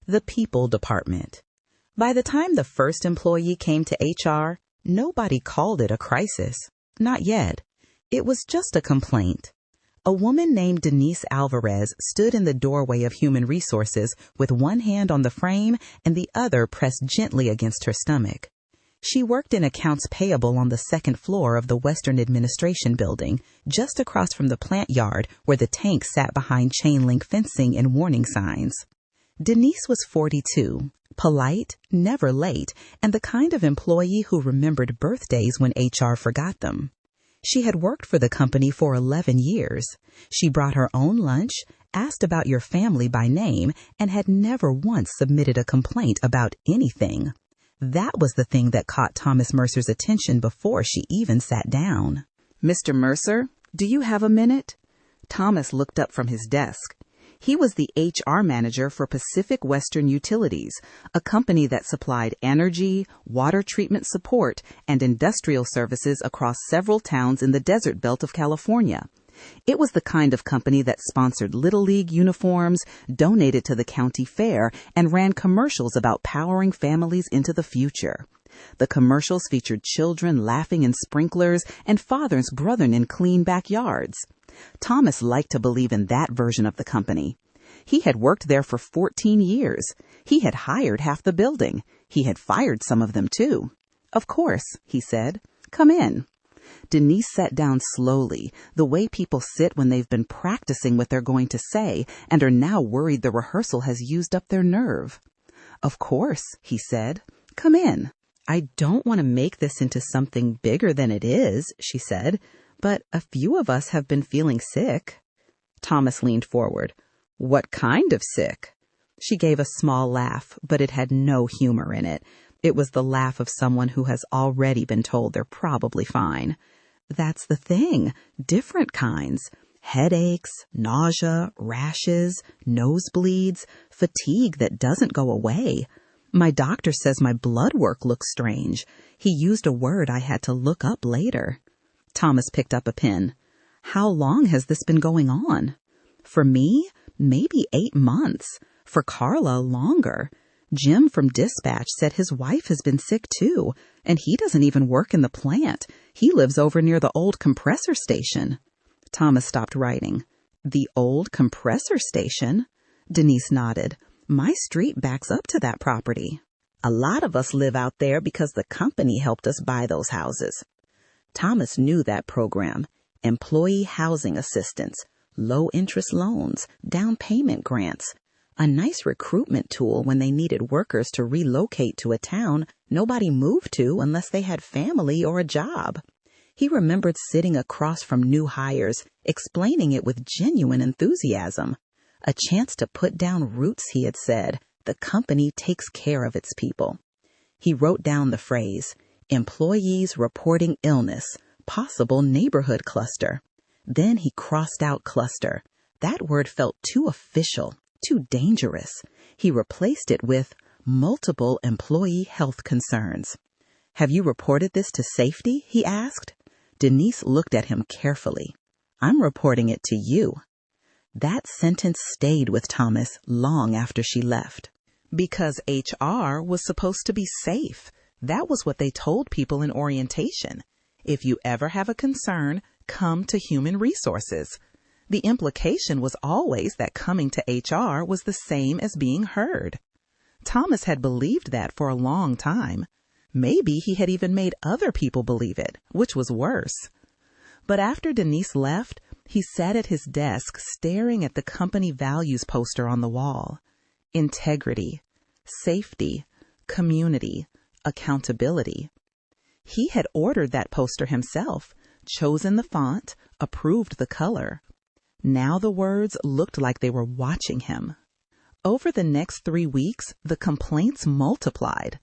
the people department. By the time the first employee came to HR, nobody called it a crisis. Not yet. It was just a complaint. A woman named Denise Alvarez stood in the doorway of Human Resources with one hand on the frame and the other pressed gently against her stomach. She worked in accounts payable on the second floor of the Western Administration Building, just across from the plant yard where the tank sat behind chain-link fencing and warning signs. Denise was 42, polite, never late, and the kind of employee who remembered birthdays when HR forgot them. She had worked for the company for 11 years. She brought her own lunch, asked about your family by name, and had never once submitted a complaint about anything. That was the thing that caught Thomas Mercer's attention before she even sat down. "Mr. Mercer, do you have a minute?" Thomas looked up from his desk. He was the HR manager for Pacific Western Utilities, a company that supplied energy, water treatment support, and industrial services across several towns in the desert belt of California. It was the kind of company that sponsored Little League uniforms, donated to the county fair, and ran commercials about powering families into the future. The commercials featured children laughing in sprinklers and fathers brothering in clean backyards. Thomas liked to believe in that version of the company. He had worked there for 14 years. He had hired half the building. He had fired some of them, too. "Of course," he said. "Come in." Denise sat down slowly, the way people sit when they've been practicing what they're going to say and are now worried the rehearsal has used up their nerve. "Of course," he said. "Come in." "I don't want to make this into something bigger than it is," she said, "but a few of us have been feeling sick." Thomas leaned forward. "What kind of sick?" She gave a small laugh, but it had no humor in it. It was the laugh of someone who has already been told they're probably fine. "That's the thing. Different kinds. Headaches, nausea, rashes, nosebleeds, fatigue that doesn't go away. My doctor says my blood work looks strange. He used a word I had to look up later." Thomas picked up a pen. "How long has this been going on?" "For me, maybe 8 months. For Carla, longer. Jim from dispatch said his wife has been sick too, and he doesn't even work in the plant. He lives over near the old compressor station." Thomas stopped writing. "The old compressor station?" Denise nodded. "My street backs up to that property. A lot of us live out there because the company helped us buy those houses." Thomas knew that program. Employee housing assistance, low-interest loans, down payment grants. A nice recruitment tool when they needed workers to relocate to a town nobody moved to unless they had family or a job. He remembered sitting across from new hires, explaining it with genuine enthusiasm. A chance to put down roots, he had said. The company takes care of its people. He wrote down the phrase, "Employees reporting illness, possible neighborhood cluster." Then he crossed out cluster. That word felt too official, too dangerous. He replaced it with multiple employee health concerns. "Have you reported this to safety?" he asked. Denise looked at him carefully. "I'm reporting it to you." That sentence stayed with Thomas long after she left. Because HR was supposed to be safe. That was what they told people in orientation. If you ever have a concern, come to Human Resources. The implication was always that coming to HR was the same as being heard. Thomas had believed that for a long time. Maybe he had even made other people believe it, which was worse. But after Denise left, he sat at his desk staring at the company values poster on the wall. Integrity, safety, community, accountability. He had ordered that poster himself, chosen the font, approved the color. Now the words looked like they were watching him. Over the next 3 weeks, the complaints multiplied.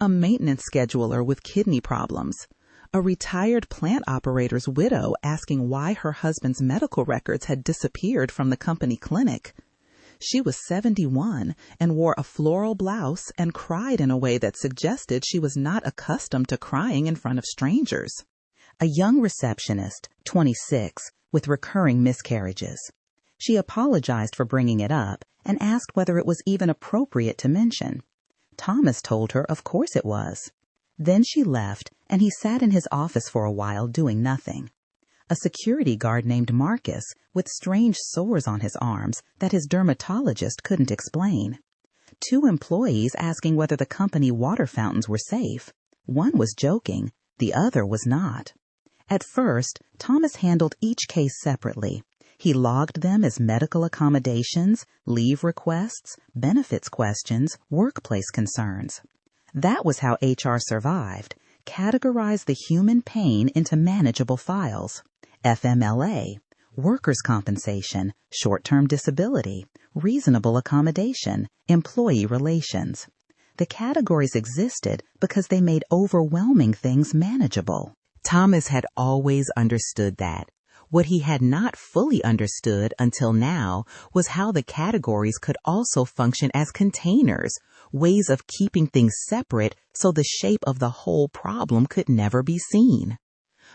A maintenance scheduler with kidney problems. A retired plant operator's widow asking why her husband's medical records had disappeared from the company clinic. She was 71 and wore a floral blouse and cried in a way that suggested she was not accustomed to crying in front of strangers. A young receptionist, 26, with recurring miscarriages. She apologized for bringing it up and asked whether it was even appropriate to mention. Thomas told her of course it was. Then she left, and he sat in his office for a while doing nothing. A security guard named Marcus, with strange sores on his arms that his dermatologist couldn't explain. 2 employees asking whether the company water fountains were safe. One was joking, the other was not. At first, Thomas handled each case separately. He logged them as medical accommodations, leave requests, benefits questions, workplace concerns. That was how HR survived, categorized the human pain into manageable files. FMLA, workers' compensation, short-term disability, reasonable accommodation, employee relations. The categories existed because they made overwhelming things manageable. Thomas had always understood that. What he had not fully understood until now was how the categories could also function as containers, ways of keeping things separate so the shape of the whole problem could never be seen.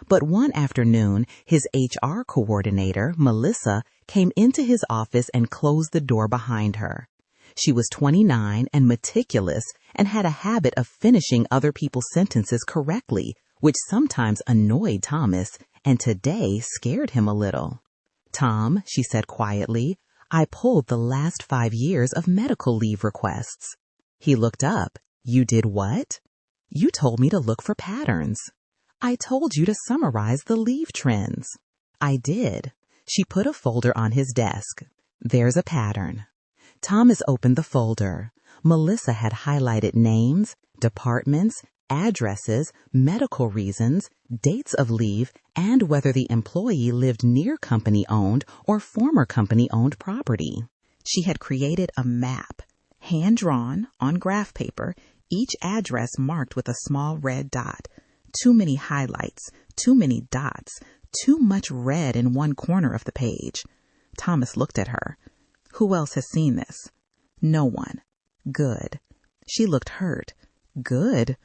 But one afternoon, his HR coordinator, Melissa, came into his office and closed the door behind her. She was 29 and meticulous and had a habit of finishing other people's sentences correctly, which sometimes annoyed Thomas and today scared him a little. "Tom," she said quietly, "I pulled the last 5 years of medical leave requests." He looked up. "You did what?" "You told me to look for patterns." "I told you to summarize the leave trends." "I did." She put a folder on his desk. "There's a pattern." Thomas opened the folder. Melissa had highlighted names, departments, addresses, medical reasons, dates of leave, and whether the employee lived near company-owned or former company-owned property. She had created a map, hand-drawn on graph paper, each address marked with a small red dot. Too many highlights, too many dots, too much red in one corner of the page. Thomas looked at her. "Who else has seen this?" "No one." "Good." She looked hurt. "Good?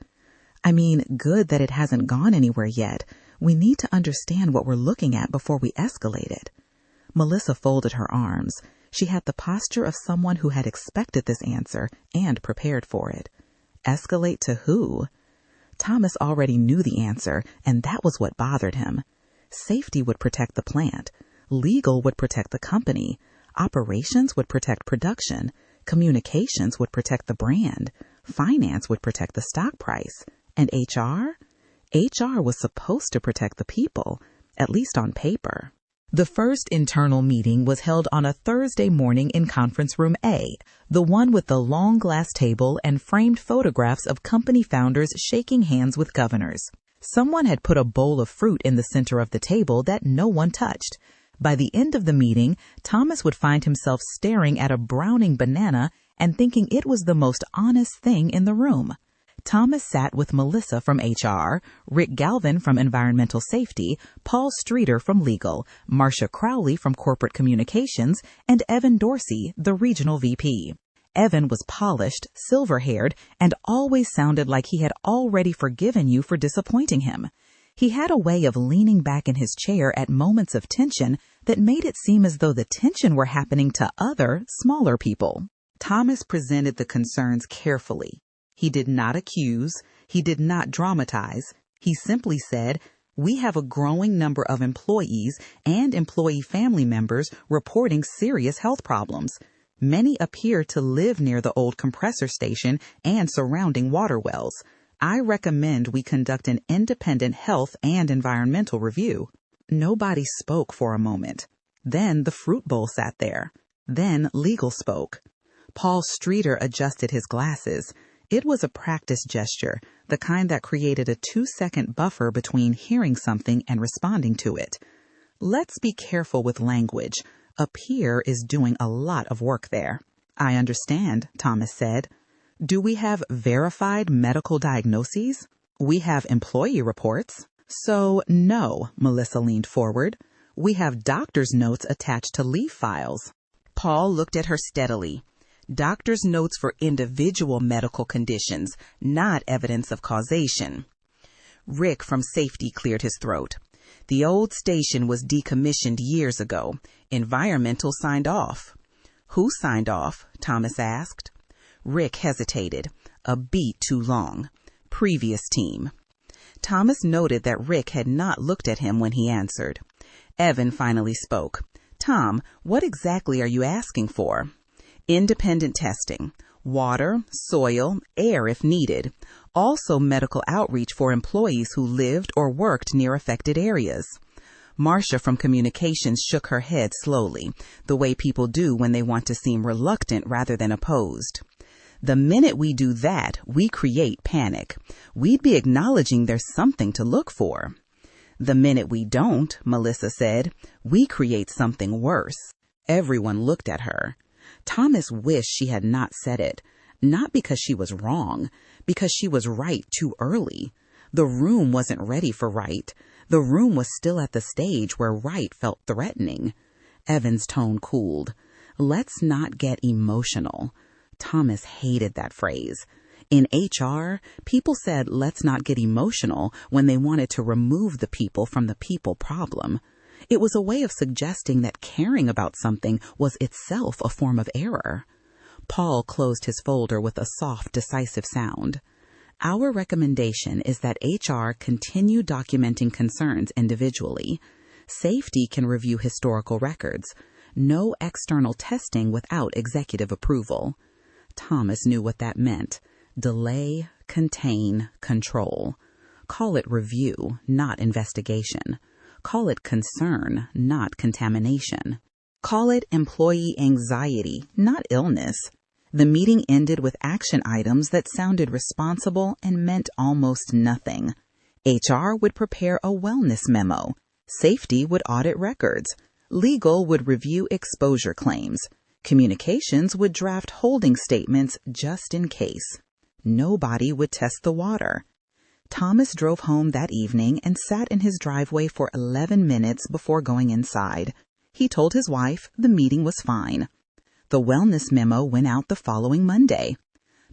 I mean, good that it hasn't gone anywhere yet. We need to understand what we're looking at before we escalate it." Melissa folded her arms. She had the posture of someone who had expected this answer and prepared for it. Escalate to who? Thomas already knew the answer, and that was what bothered him. Safety would protect the plant. Legal would protect the company. Operations would protect production. Communications would protect the brand. Finance would protect the stock price. And HR? HR was supposed to protect the people, at least on paper. The first internal meeting was held on a Thursday morning in Conference Room A, the one with the long glass table and framed photographs of company founders shaking hands with governors. Someone had put a bowl of fruit in the center of the table that no one touched. By the end of the meeting, Thomas would find himself staring at a browning banana and thinking it was the most honest thing in the room. Thomas sat with Melissa from HR, Rick Galvin from Environmental Safety, Paul Streeter from Legal, Marcia Crowley from Corporate Communications, and Evan Dorsey, the Regional VP. Evan was polished, silver-haired, and always sounded like he had already forgiven you for disappointing him. He had a way of leaning back in his chair at moments of tension that made it seem as though the tension were happening to other, smaller people. Thomas presented the concerns carefully. He did not accuse. He did not dramatize. He simply said, "We have a growing number of employees and employee family members reporting serious health problems. Many appear to live near the old compressor station and surrounding water wells. I recommend we conduct an independent health and environmental review." Nobody spoke for a moment. Then the fruit bowl sat there. Then Legal spoke. Paul Streeter adjusted his glasses. It was a practice gesture, the kind that created a 2-second buffer between hearing something and responding to it. "Let's be careful with language. A peer is doing a lot of work there." "I understand," Thomas said. "Do we have verified medical diagnoses?" "We have employee reports." "So, no," Melissa leaned forward. "We have doctor's notes attached to leave files." Paul looked at her steadily. "Doctor's notes for individual medical conditions, not evidence of causation." Rick from Safety cleared his throat. "The old station was decommissioned years ago. Environmental signed off. Who signed off? Thomas asked. Rick hesitated. A beat too long. Previous team. Thomas noted that Rick had not looked at him when he answered. Evan finally spoke. Tom, what exactly are you asking for? Independent testing. Water, soil, air if needed. Also medical outreach for employees who lived or worked near affected areas. Marcia from communications shook her head slowly, the way people do when they want to seem reluctant rather than opposed. The minute we do that, we create panic. We'd be acknowledging there's something to look for. The minute we don't, Melissa said, we create something worse. Everyone looked at her. Thomas wished she had not said it, not because she was wrong, because she was right too early. The room wasn't ready for right. The room was still at the stage where right felt threatening. Evan's tone cooled. Let's not get emotional. Thomas hated that phrase. In HR, people said let's not get emotional when they wanted to remove the people from the people problem. It was a way of suggesting that caring about something was itself a form of error. Paul closed his folder with a soft, decisive sound. Our recommendation is that HR continue documenting concerns individually. Safety can review historical records. No external testing without executive approval. Thomas knew what that meant. Delay, contain, control. Call it review, not investigation. Call it concern, not contamination. Call it employee anxiety, not illness. The meeting ended with action items that sounded responsible and meant almost nothing. HR would prepare a wellness memo. Safety would audit records. Legal would review exposure claims. Communications would draft holding statements just in case. Nobody would test the water. Thomas drove home that evening and sat in his driveway for 11 minutes before going inside. He told his wife the meeting was fine. The wellness memo went out the following Monday.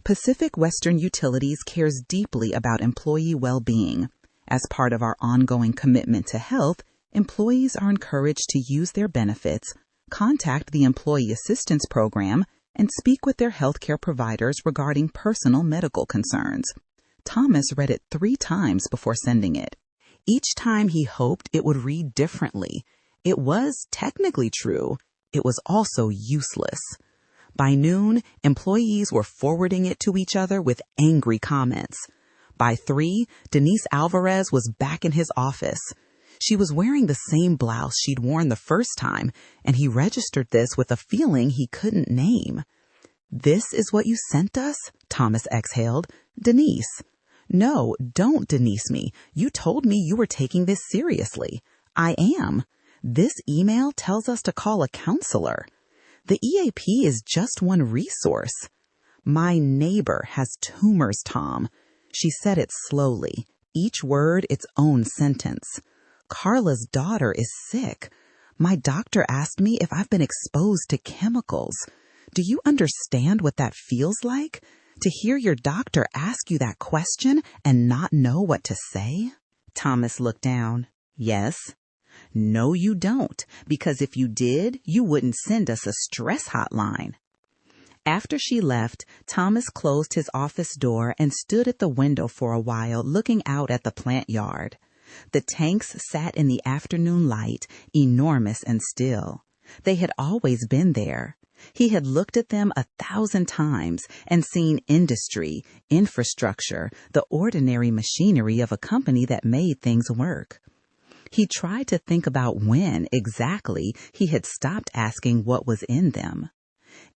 Pacific Western Utilities cares deeply about employee well-being. As part of our ongoing commitment to health, employees are encouraged to use their benefits, contact the Employee Assistance Program, and speak with their healthcare providers regarding personal medical concerns. Thomas read it 3 times before sending it. Each time he hoped it would read differently. It was technically true. It was also useless. By noon, employees were forwarding it to each other with angry comments. By 3, Denise Alvarez was back in his office. She was wearing the same blouse she'd worn the first time, and he registered this with a feeling he couldn't name. "This is what you sent us?" Thomas exhaled. "Denise." "No, don't Denise me. You told me you were taking this seriously." "I am. This email tells us to call a counselor. The EAP is just one resource." "My neighbor has tumors, Tom." She said it slowly, each word its own sentence. "Carla's daughter is sick. My doctor asked me if I've been exposed to chemicals. Do you understand what that feels like? To hear your doctor ask you that question and not know what to say?" Thomas looked down. "Yes." "No, you don't, because if you did, you wouldn't send us a stress hotline." After she left, Thomas closed his office door and stood at the window for a while looking out at the plant yard. The tanks sat in the afternoon light, enormous and still. They had always been there. He had looked at them 1,000 times and seen industry, infrastructure, the ordinary machinery of a company that made things work. He tried to think about when, exactly, he had stopped asking what was in them.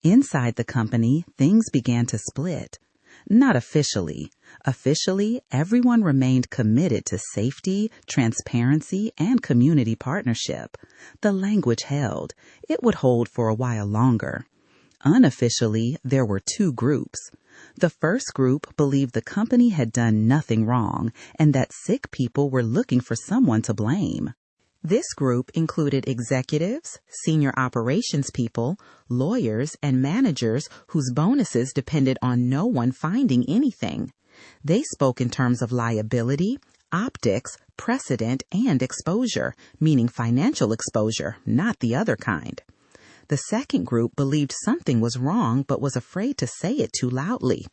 Inside the company, things began to split. Not officially. Officially, everyone remained committed to safety, transparency, and community partnership. The language held. It would hold for a while longer. Unofficially, there were 2 groups. The first group believed the company had done nothing wrong and that sick people were looking for someone to blame. This group included executives, senior operations people, lawyers, and managers whose bonuses depended on no one finding anything. They spoke in terms of liability, optics, precedent, and exposure, meaning financial exposure, not the other kind. The second group believed something was wrong but was afraid to say it too loudly.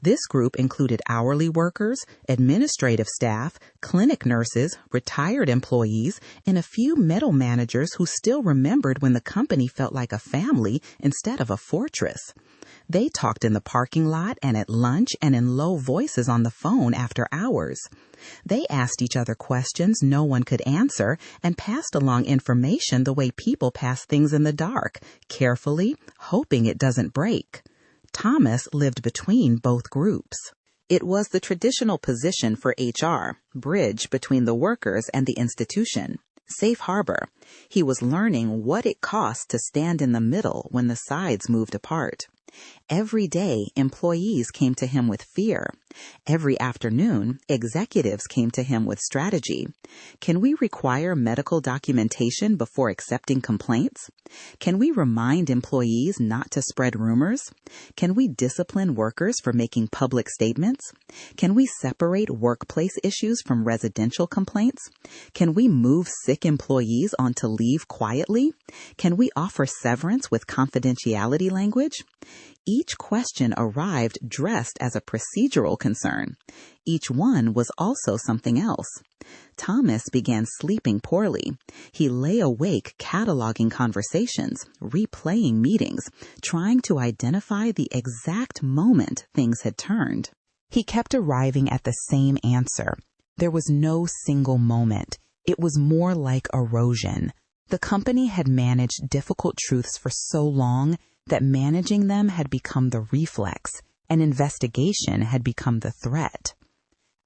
This group included hourly workers, administrative staff, clinic nurses, retired employees, and a few middle managers who still remembered when the company felt like a family instead of a fortress. They talked in the parking lot and at lunch and in low voices on the phone after hours. They asked each other questions no one could answer and passed along information the way people pass things in the dark, carefully, hoping it doesn't break. Thomas lived between both groups. It was the traditional position for HR, bridge between the workers and the institution. Safe harbor. He was learning what it cost to stand in the middle when the sides moved apart. Every day, employees came to him with fear. Every afternoon, executives came to him with strategy. Can we require medical documentation before accepting complaints? Can we remind employees not to spread rumors? Can we discipline workers for making public statements? Can we separate workplace issues from residential complaints? Can we move sick employees onto leave quietly? Can we offer severance with confidentiality language? Each question arrived dressed as a procedural concern. Each one was also something else. Thomas began sleeping poorly. He lay awake cataloging conversations, replaying meetings, trying to identify the exact moment things had turned. He kept arriving at the same answer. There was no single moment. It was more like erosion. The company had managed difficult truths for so long that managing them had become the reflex, and investigation had become the threat.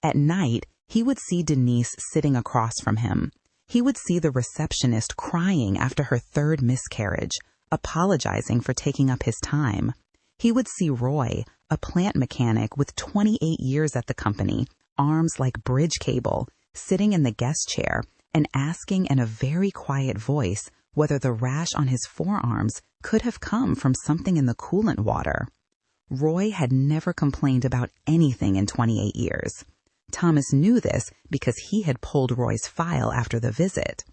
At night, he would see Denise sitting across from him. He would see the receptionist crying after her third miscarriage, apologizing for taking up his time. He would see Roy, a plant mechanic with 28 years at the company, arms like bridge cable, sitting in the guest chair and asking in a very quiet voice whether the rash on his forearms could have come from something in the coolant water. Roy had never complained about anything in 28 years. Thomas knew this because he had pulled Roy's file after the visit.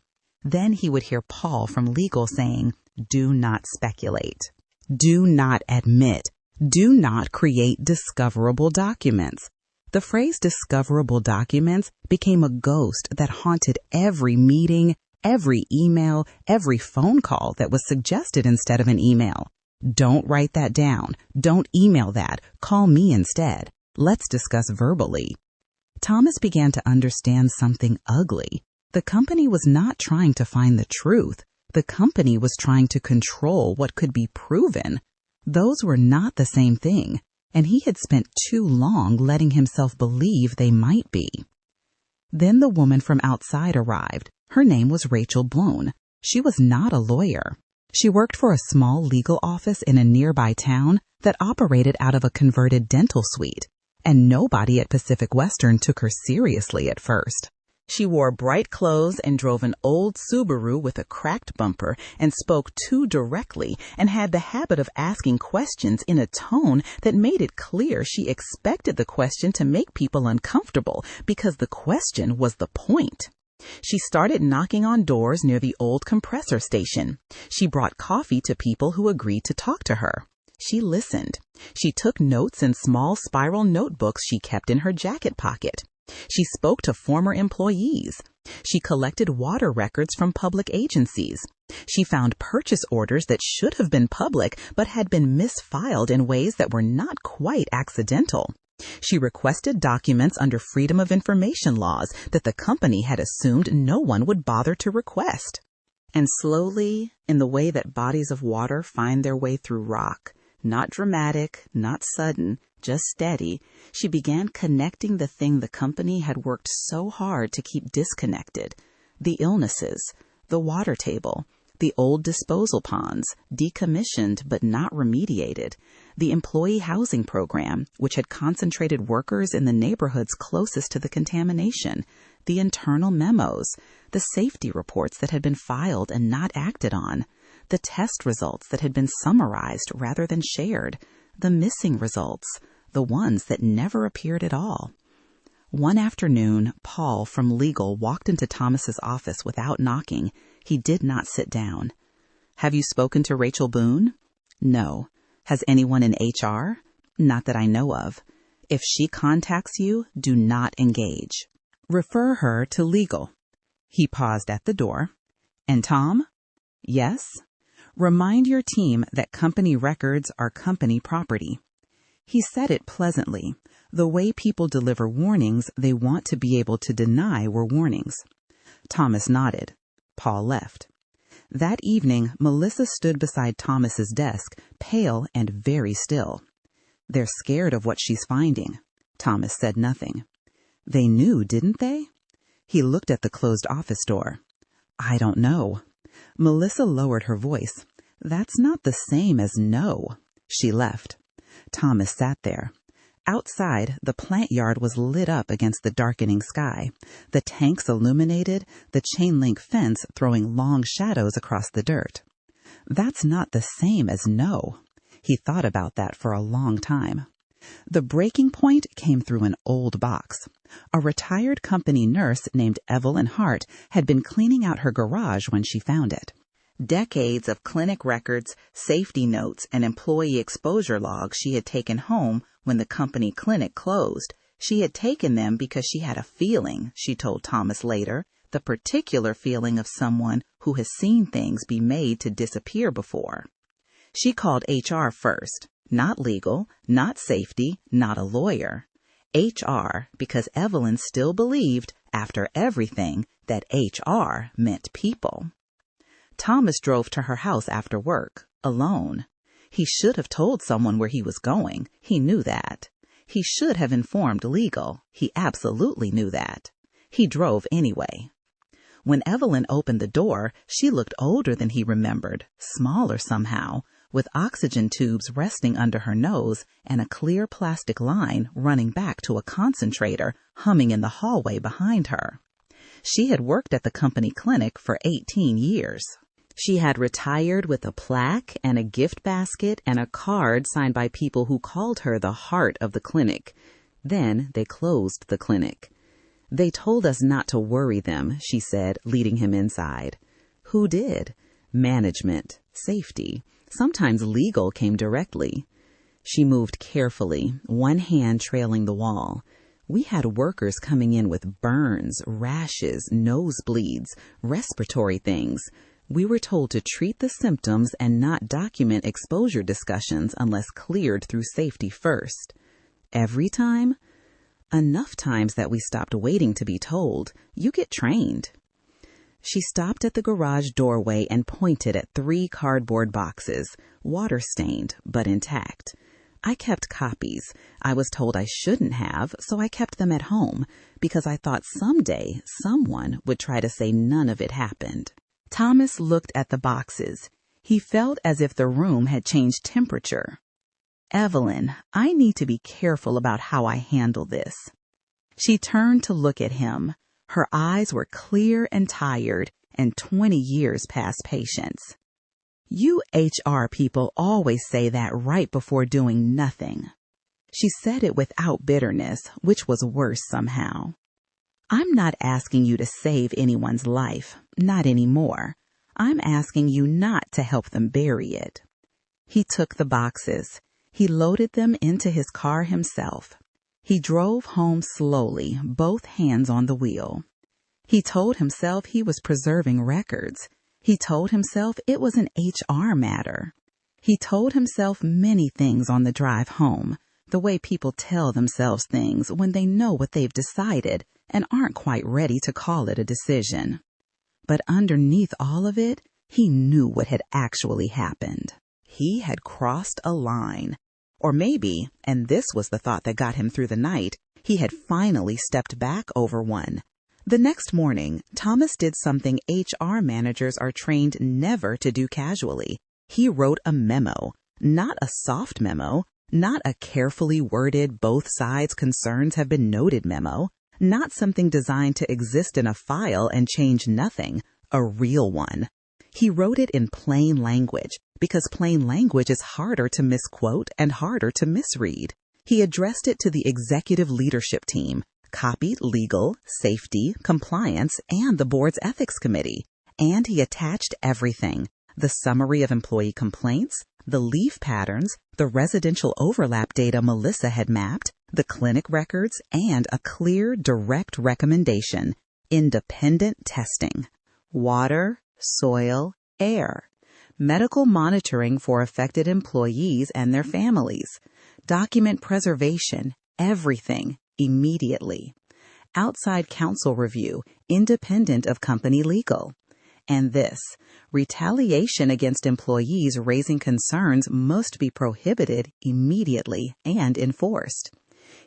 Then he would hear Paul from legal saying, "Do not speculate. Do not admit. Do not create discoverable documents." The phrase discoverable documents became a ghost that haunted every meeting, every email, every phone call that was suggested instead of an email. Don't write that down. Don't email that. Call me instead. Let's discuss verbally. Thomas began to understand something ugly. The company was not trying to find the truth. The company was trying to control what could be proven. Those were not the same thing, and he had spent too long letting himself believe they might be. Then the woman from outside arrived. Her name was Rachel Blown. She was not a lawyer. She worked for a small legal office in a nearby town that operated out of a converted dental suite, and nobody at Pacific Western took her seriously at first. She wore bright clothes and drove an old Subaru with a cracked bumper and spoke too directly and had the habit of asking questions in a tone that made it clear she expected the question to make people uncomfortable because the question was the point. She started knocking on doors near the old compressor station. She brought coffee to people who agreed to talk to her. She listened. She took notes in small spiral notebooks she kept in her jacket pocket. She spoke to former employees. She collected water records from public agencies. She found purchase orders that should have been public but had been misfiled in ways that were not quite accidental. She requested documents under Freedom of Information laws that the company had assumed no one would bother to request. And slowly, in the way that bodies of water find their way through rock, not dramatic, not sudden, just steady, she began connecting the thing the company had worked so hard to keep disconnected: the illnesses, the water table, the old disposal ponds, decommissioned but not remediated, the employee housing program, which had concentrated workers in the neighborhoods closest to the contamination, the internal memos, the safety reports that had been filed and not acted on, the test results that had been summarized rather than shared, the missing results, the ones that never appeared at all. One afternoon, Paul from legal walked into Thomas's office without knocking. He did not sit down. "Have you spoken to Rachel Boone?" "No." "Has anyone in HR?" "Not that I know of. If she contacts you, do not engage. Refer her to legal." He paused at the door. "And Tom?" "Yes?" "Remind your team that company records are company property." He said it pleasantly. The way people deliver warnings, they want to be able to deny were warnings. Thomas nodded. Paul left. That evening, Melissa stood beside Thomas's desk, pale and very still. "They're scared of what she's finding." Thomas said nothing. "They knew, didn't they?" He looked at the closed office door. "I don't know." Melissa lowered her voice. "That's not the same as no." She left. Thomas sat there. Outside, the plant yard was lit up against the darkening sky, the tanks illuminated, the chain-link fence throwing long shadows across the dirt. That's not the same as no. He thought about that for a long time. The breaking point came through an old box. A retired company nurse named Evelyn Hart had been cleaning out her garage when she found it. Decades of clinic records, safety notes, and employee exposure logs she had taken home when the company clinic closed. She had taken them because she had a feeling, she told Thomas later, the particular feeling of someone who has seen things be made to disappear before. She called HR first, not legal, not safety, not a lawyer. HR, because Evelyn still believed, after everything, that HR meant people. Thomas drove to her house after work, alone. He should have told someone where he was going. He knew that. He should have informed legal. He absolutely knew that. He drove anyway. When Evelyn opened the door, she looked older than he remembered, smaller somehow, with oxygen tubes resting under her nose and a clear plastic line running back to a concentrator humming in the hallway behind her. She had worked at the company clinic for 18 years. She had retired with a plaque and a gift basket and a card signed by people who called her the heart of the clinic. Then they closed the clinic. "They told us not to worry them," she said, leading him inside. "Who did?" "Management, safety. Sometimes legal came directly." She moved carefully, one hand trailing the wall. "We had workers coming in with burns, rashes, nosebleeds, respiratory things. We were told to treat the symptoms and not document exposure discussions unless cleared through safety first." "Every time?" "Enough times that we stopped waiting to be told. You get trained." She stopped at the garage doorway and pointed at 3 cardboard boxes, water-stained but intact. "I kept copies. I was told I shouldn't have, so I kept them at home, because I thought someday someone would try to say none of it happened." Thomas looked at the boxes. He felt as if the room had changed temperature. "Evelyn, I need to be careful about how I handle this." She turned to look at him. Her eyes were clear and tired, and 20 years past patience. "You HR people always say that right before doing nothing." She said it without bitterness, which was worse somehow. "I'm not asking you to save anyone's life, not anymore. I'm asking you not to help them bury it." He took the boxes. He loaded them into his car himself. He drove home slowly, both hands on the wheel. He told himself he was preserving records. He told himself it was an HR matter. He told himself many things on the drive home, the way people tell themselves things when they know what they've decided and aren't quite ready to call it a decision. But underneath all of it, he knew what had actually happened. He had crossed a line. Or maybe, and this was the thought that got him through the night, he had finally stepped back over one. The next morning, Thomas did something HR managers are trained never to do casually. He wrote a memo, not a soft memo, not a carefully worded both sides' concerns have been noted memo, not something designed to exist in a file and change nothing, a real one. He wrote it in plain language, because plain language is harder to misquote and harder to misread. He addressed it to the executive leadership team, copied legal, safety, compliance, and the board's ethics committee. And he attached everything: the summary of employee complaints, the leave patterns, the residential overlap data Melissa had mapped, the clinic records, and a clear, direct recommendation: independent testing. Water, soil, air. Medical monitoring for affected employees and their families. Document preservation, everything, immediately. Outside counsel review, independent of company legal. And this: retaliation against employees raising concerns must be prohibited immediately and enforced.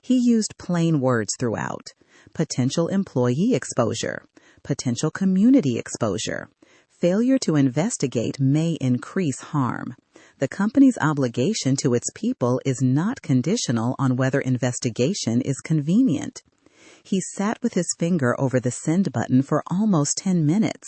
He used plain words throughout: potential employee exposure, potential community exposure. Failure to investigate may increase harm. The company's obligation to its people is not conditional on whether investigation is convenient. He sat with his finger over the send button for almost 10 minutes.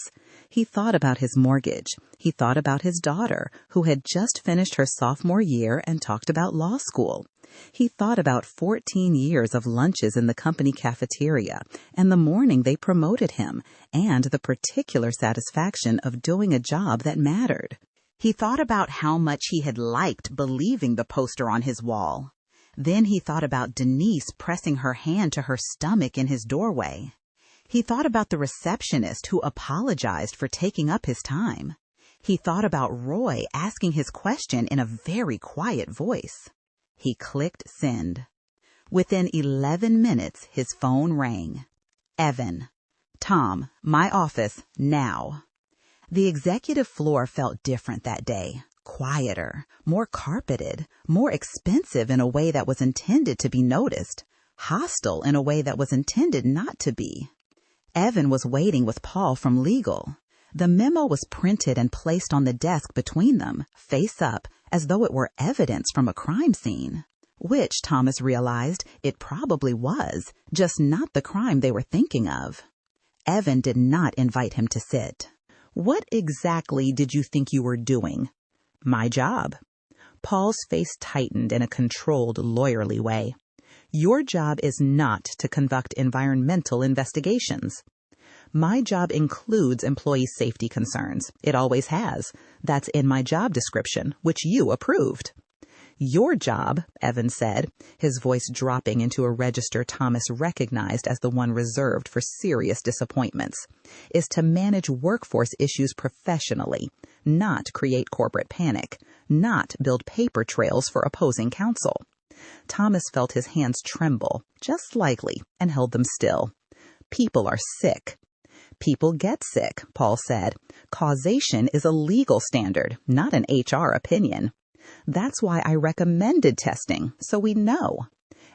He thought about his mortgage. He thought about his daughter, who had just finished her sophomore year and talked about law school. He thought about 14 years of lunches in the company cafeteria and the morning they promoted him, and the particular satisfaction of doing a job that mattered. He thought about how much he had liked believing the poster on his wall. Then he thought about Denise pressing her hand to her stomach in his doorway. He thought about the receptionist who apologized for taking up his time. He thought about Roy asking his question in a very quiet voice. He clicked send. Within 11 minutes, his phone rang. Evan. Tom, my office, now. The executive floor felt different that day. Quieter, more carpeted, more expensive in a way that was intended to be noticed, hostile in a way that was intended not to be. Evan was waiting with Paul from legal. The memo was printed and placed on the desk between them, face up, as though it were evidence from a crime scene, which Thomas realized it probably was, just not the crime they were thinking of. Evan did not invite him to sit. What exactly did you think you were doing? My job. Paul's face tightened in a controlled, lawyerly way. Your job is not to conduct environmental investigations. My job includes employee safety concerns. It always has. That's in my job description, which you approved. Your job, Evan said, his voice dropping into a register Thomas recognized as the one reserved for serious disappointments, is to manage workforce issues professionally, not create corporate panic, not build paper trails for opposing counsel. Thomas felt his hands tremble, just slightly, and held them still. People are sick. People get sick, Paul said. Causation is a legal standard, not an HR opinion. That's why I recommended testing, so we know.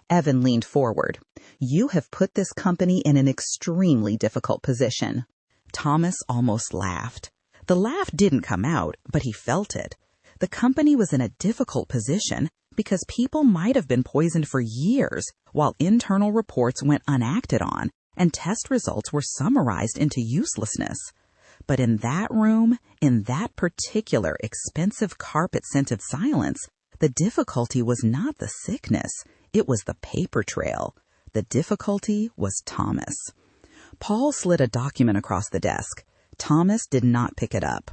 Evan leaned forward. You have put this company in an extremely difficult position. Thomas almost laughed. The laugh didn't come out, but he felt it. The company was in a difficult position because people might have been poisoned for years while internal reports went unacted on and test results were summarized into uselessness. But in that room, in that particular expensive carpet-scented silence, the difficulty was not the sickness, it was the paper trail. The difficulty was Thomas. Paul slid a document across the desk. Thomas did not pick it up.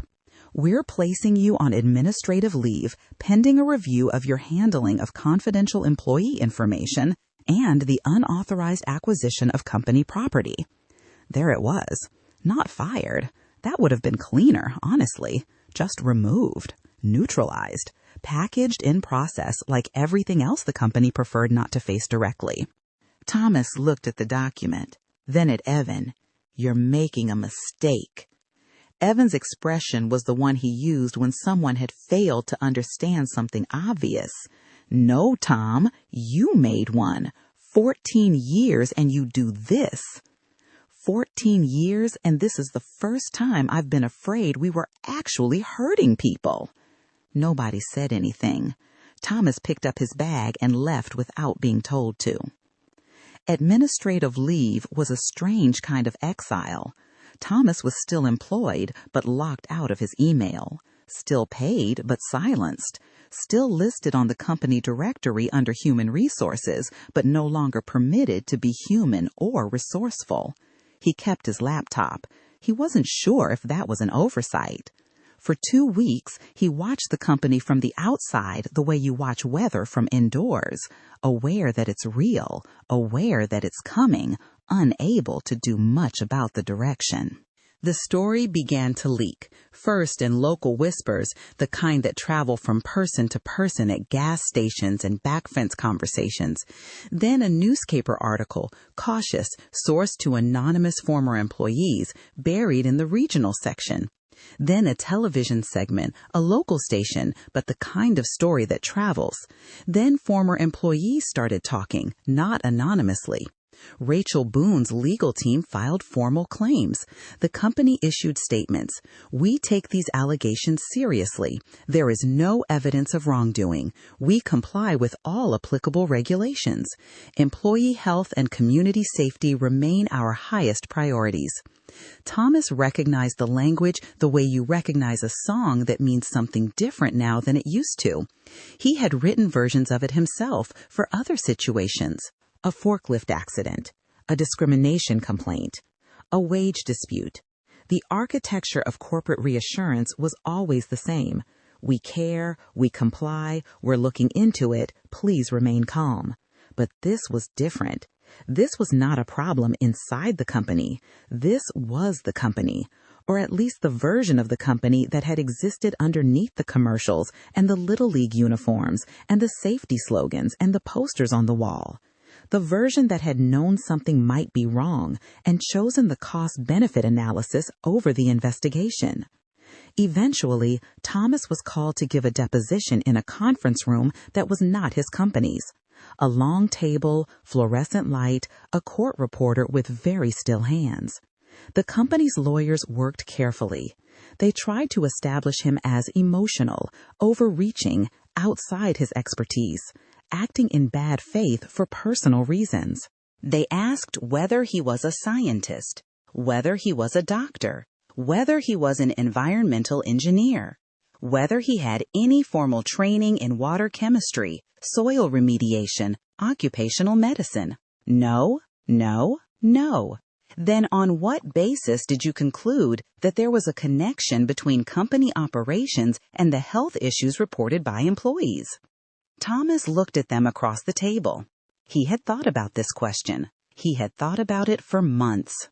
We're placing you on administrative leave pending a review of your handling of confidential employee information and the unauthorized acquisition of company property. There it was. Not fired. That would have been cleaner, honestly. Just removed, neutralized, packaged in process like everything else the company preferred not to face directly. Thomas looked at the document, then at Evan. You're making a mistake. Evan's expression was the one he used when someone had failed to understand something obvious. No, Tom, you made one. 14 years and you do this. 14 years and this is the first time I've been afraid we were actually hurting people. Nobody said anything. Thomas picked up his bag and left without being told to. Administrative leave was a strange kind of exile. Thomas was still employed, but locked out of his email. Still paid, but silenced. still listed on the company directory under human resources, but no longer permitted to be human or resourceful. He kept his laptop. He wasn't sure if that was an oversight. For 2 weeks, he watched the company from the outside the way you watch weather from indoors, aware that it's real, aware that it's coming, unable to do much about the direction. The story began to leak, first in local whispers, the kind that travel from person to person at gas stations and backfence conversations. Then a newspaper article, cautious, sourced to anonymous former employees, buried in the regional section. Then a television segment, a local station, but the kind of story that travels. Then former employees started talking, not anonymously. Rachel Boone's legal team filed formal claims. The company issued statements. We take these allegations seriously. There is no evidence of wrongdoing. We comply with all applicable regulations. Employee health and community safety remain our highest priorities. Thomas recognized the language the way you recognize a song that means something different now than it used to. He had written versions of it himself for other situations. A forklift accident, a discrimination complaint, a wage dispute. The architecture of corporate reassurance was always the same. We care, we comply, we're looking into it, please remain calm. But this was different. This was not a problem inside the company. This was the company, or at least the version of the company that had existed underneath the commercials and the Little League uniforms and the safety slogans and the posters on the wall. The version that had known something might be wrong and chosen the cost-benefit analysis over the investigation. Eventually, Thomas was called to give a deposition in a conference room that was not his company's. A long table, fluorescent light, a court reporter with very still hands. The company's lawyers worked carefully. They tried to establish him as emotional, overreaching, outside his expertise, acting in bad faith for personal reasons. They asked whether he was a scientist, whether he was a doctor, whether he was an environmental engineer, whether he had any formal training in water chemistry, soil remediation, occupational medicine. No, no, no. Then on what basis did you conclude that there was a connection between company operations and the health issues reported by employees? Thomas looked at them across the table. He had thought about this question. He had thought about it for months.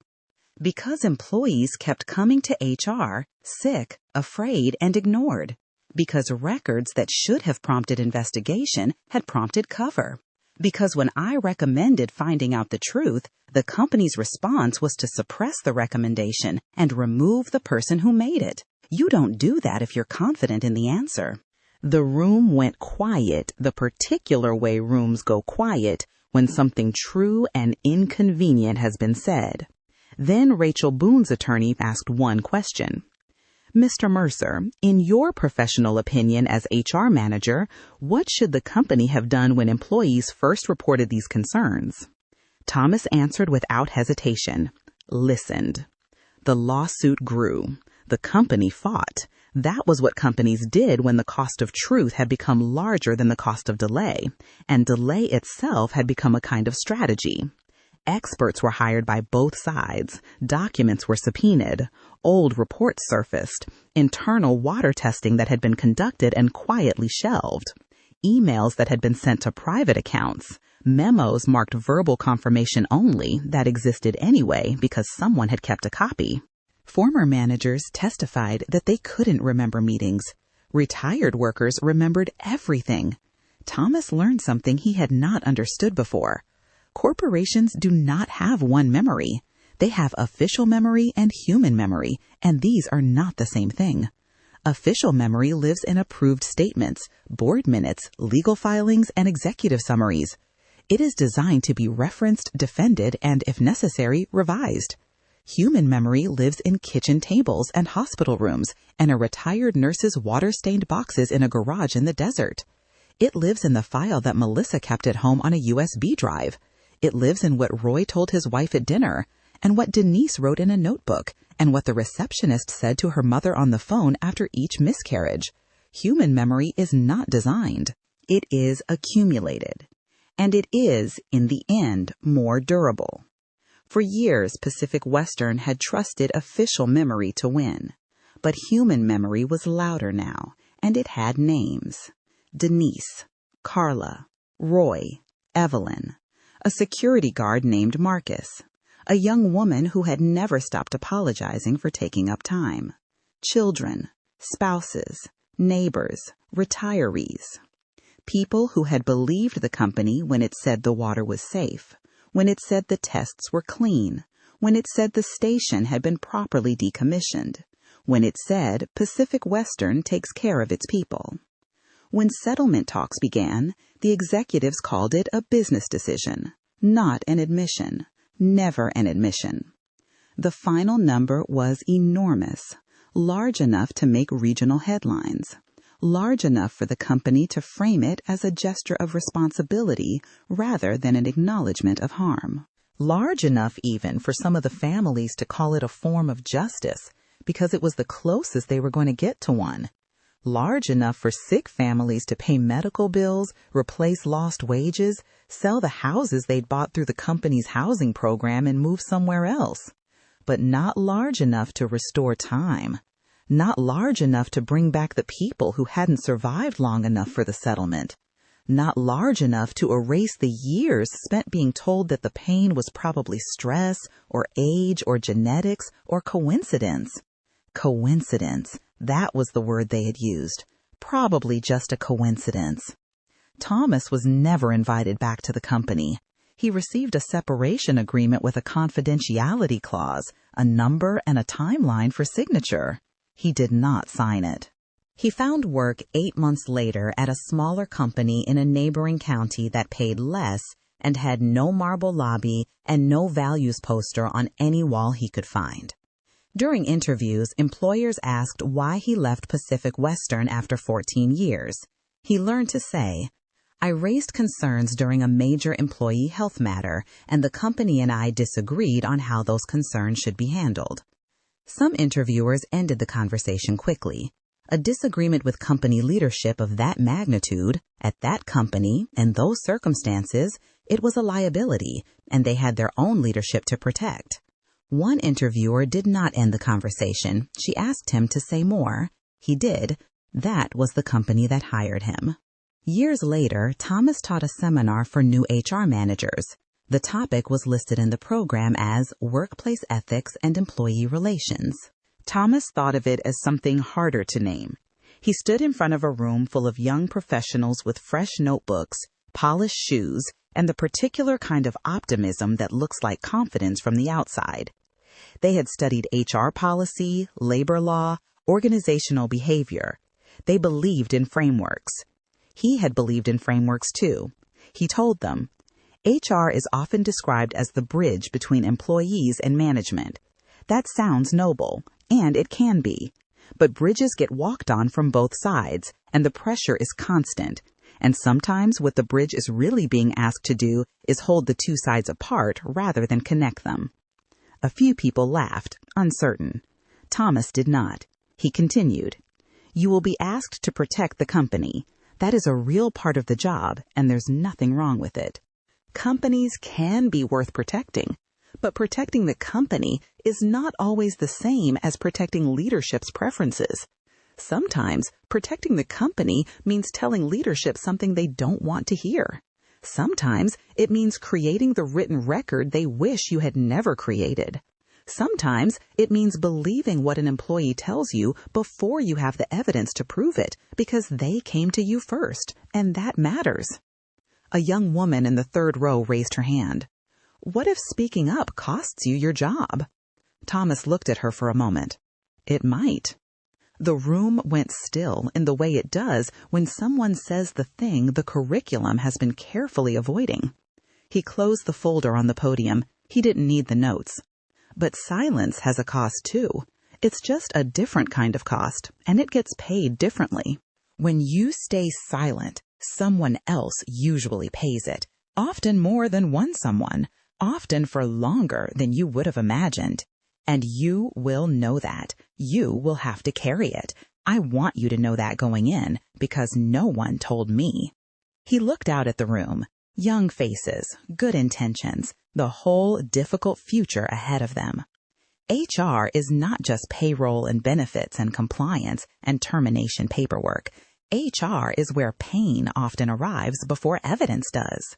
Because employees kept coming to HR, sick, afraid, and ignored. Because records that should have prompted investigation had prompted cover. Because when I recommended finding out the truth, the company's response was to suppress the recommendation and remove the person who made it. You don't do that if you're confident in the answer. The room went quiet, the particular way rooms go quiet when something true and inconvenient has been said. Then Rachel Boone's attorney asked one question. Mr. Mercer, in your professional opinion as HR manager, what should the company have done when employees first reported these concerns? Thomas answered without hesitation. Listened. The lawsuit grew. The company fought. That was what companies did when the cost of truth had become larger than the cost of delay, and delay itself had become a kind of strategy. Experts were hired by both sides. Documents were subpoenaed. Old reports surfaced. Internal water testing that had been conducted and quietly shelved. Emails that had been sent to private accounts. Memos marked verbal confirmation only that existed anyway because someone had kept a copy. Former managers testified that they couldn't remember meetings. Retired workers remembered everything. Thomas learned something he had not understood before. Corporations do not have one memory. They have official memory and human memory, and these are not the same thing. Official memory lives in approved statements, board minutes, legal filings, and executive summaries. It is designed to be referenced, defended, and, if necessary, revised. Human memory lives in kitchen tables and hospital rooms and a retired nurse's water-stained boxes in a garage in the desert. It lives in the file that Melissa kept at home on a USB drive. It lives in what Roy told his wife at dinner, and what Denise wrote in a notebook, and what the receptionist said to her mother on the phone after each miscarriage. Human memory is not designed. It is accumulated. And it is, in the end, more durable. For years, Pacific Western had trusted official memory to win. But human memory was louder now, and it had names. Denise, Carla, Roy, Evelyn, a security guard named Marcus, a young woman who had never stopped apologizing for taking up time, children, spouses, neighbors, retirees. People who had believed the company when it said the water was safe, when it said the tests were clean, when it said the station had been properly decommissioned, when it said Pacific Western takes care of its people. When settlement talks began, the executives called it a business decision, not an admission, never an admission. The final number was enormous, large enough to make regional headlines, large enough for the company to frame it as a gesture of responsibility rather than an acknowledgement of harm. Large enough even for some of the families to call it a form of justice because it was the closest they were going to get to one. Large enough for sick families to pay medical bills, replace lost wages, sell the houses they'd bought through the company's housing program and move somewhere else. But not large enough to restore time. Not large enough to bring back the people who hadn't survived long enough for the settlement. Not large enough to erase the years spent being told that the pain was probably stress or age or genetics or coincidence. Coincidence. That was the word they had used. Probably just a coincidence. Thomas was never invited back to the company. He received a separation agreement with a confidentiality clause, a number and a timeline for signature. He did not sign it. He found work 8 months later at a smaller company in a neighboring county that paid less and had no marble lobby and no values poster on any wall he could find. During interviews, employers asked why he left Pacific Western after 14 years. He learned to say, "I raised concerns during a major employee health matter, and the company and I disagreed on how those concerns should be handled." Some interviewers ended the conversation quickly. A disagreement with company leadership of that magnitude, at that company, and those circumstances, it was a liability, and they had their own leadership to protect. One interviewer did not end the conversation. She asked him to say more. He did. That was the company that hired him. Years later, Thomas taught a seminar for new HR managers. The topic was listed in the program as Workplace Ethics and Employee Relations. Thomas thought of it as something harder to name. He stood in front of a room full of young professionals with fresh notebooks, polished shoes, and the particular kind of optimism that looks like confidence from the outside. They had studied HR policy, labor law, organizational behavior. They believed in frameworks. He had believed in frameworks too. He told them, HR is often described as the bridge between employees and management. That sounds noble, and it can be. But bridges get walked on from both sides, and the pressure is constant. And sometimes what the bridge is really being asked to do is hold the two sides apart rather than connect them. A few people laughed, uncertain. Thomas did not. He continued, "You will be asked to protect the company. That is a real part of the job, and there's nothing wrong with it. Companies can be worth protecting, but protecting the company is not always the same as protecting leadership's preferences. Sometimes protecting the company means telling leadership something they don't want to hear. Sometimes it means creating the written record they wish you had never created. Sometimes it means believing what an employee tells you before you have the evidence to prove it, because they came to you first, and that matters." A young woman in the third row raised her hand. "What if speaking up costs you your job?" Thomas looked at her for a moment. "It might." The room went still in the way it does when someone says the thing the curriculum has been carefully avoiding. He closed the folder on the podium. He didn't need the notes. But silence has a cost too. It's just a different kind of cost, and it gets paid differently. When you stay silent, someone else usually pays it, often more than one someone, often for longer than you would have imagined. And you will know that. You will have to carry it. I want you to know that going in, because no one told me. He looked out at the room. Young faces, good intentions, the whole difficult future ahead of them. HR is not just payroll and benefits and compliance and termination paperwork. HR is where pain often arrives before evidence does.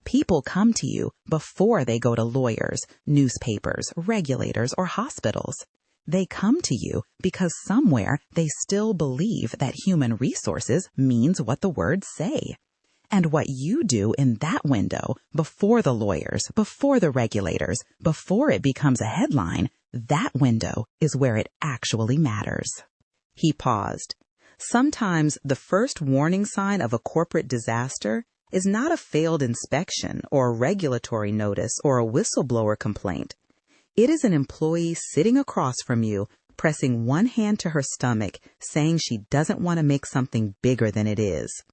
People come to you before they go to lawyers, newspapers, regulators, or hospitals. They come to you because somewhere they still believe that human resources means what the words say. And what you do in that window, before the lawyers, before the regulators, before it becomes a headline, that window is where it actually matters. He paused. Sometimes the first warning sign of a corporate disaster is not a failed inspection or a regulatory notice or a whistleblower complaint. It is an employee sitting across from you, pressing one hand to her stomach, saying she doesn't want to make something bigger than it is.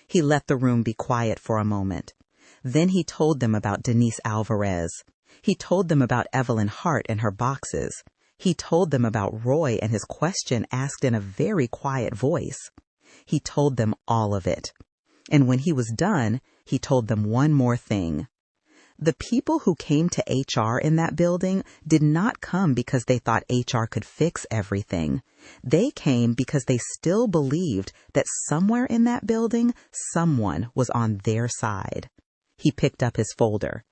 He let the room be quiet for a moment. Then he told them about Denise Alvarez. He told them about Evelyn Hart and her boxes. He told them about Roy and his question asked in a very quiet voice. He told them all of it. And when he was done, he told them one more thing. The people who came to HR in that building did not come because they thought HR could fix everything. They came because they still believed that somewhere in that building, someone was on their side. He picked up his folder.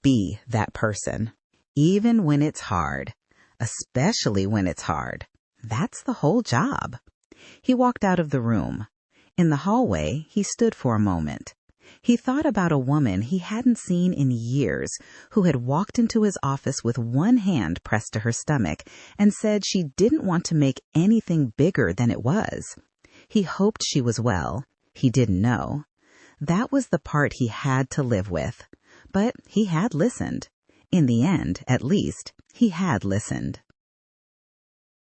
Be that person. Even when it's hard. Especially when it's hard. That's the whole job. He walked out of the room. In the hallway, he stood for a moment. He thought about a woman he hadn't seen in years who had walked into his office with one hand pressed to her stomach and said she didn't want to make anything bigger than it was. He hoped she was well. He didn't know. That was the part he had to live with. But he had listened. In the end, at least, he had listened.